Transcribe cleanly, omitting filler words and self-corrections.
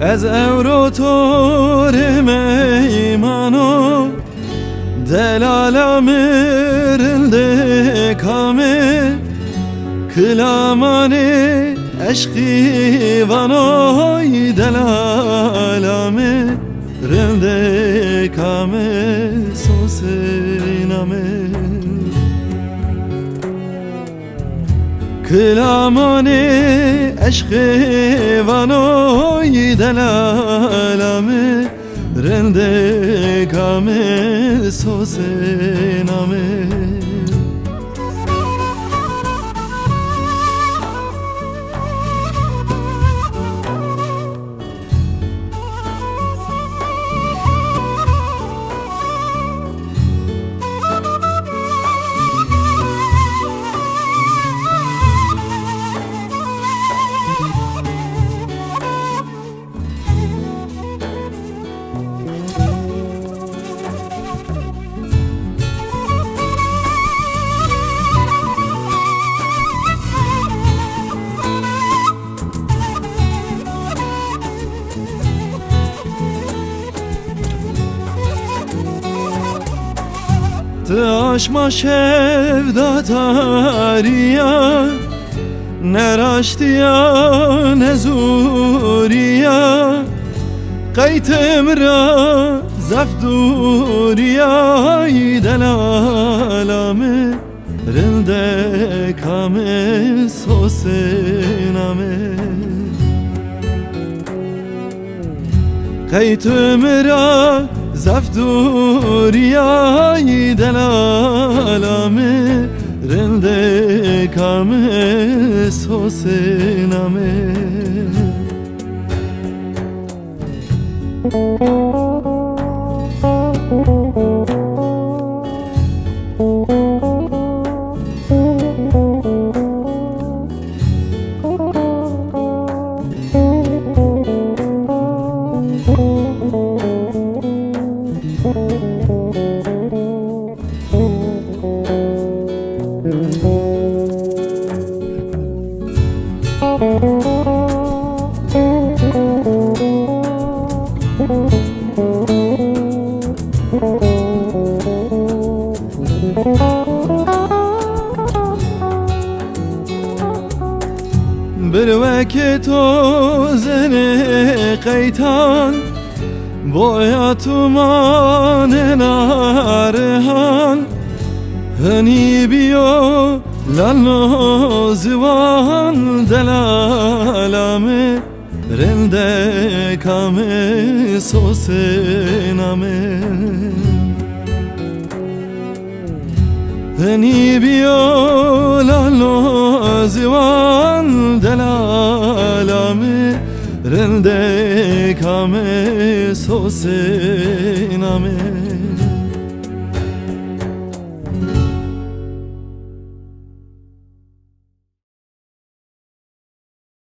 از اوراتور میمانو دلالا مرنده کامه کلامانه عشقی وانای دلالا مرنده کامه سوسنامه کلامانه عشقی وانای دلالا مرنده کامه سوسنامه Taşma şevda tariya ne raştiya ne zuriya Kaytemra zafduriya delalame rinde kame sosename Kaytemra زفدوریا دلالامه رنده کامه سوسنامه بروکه تو زنه قیتان باید تو مان نارهان هنی بیو لنازوان دلالامه رنده کامه سوسنامه هنی بیو لنازوان دلالامه رنده کامه سوسنامه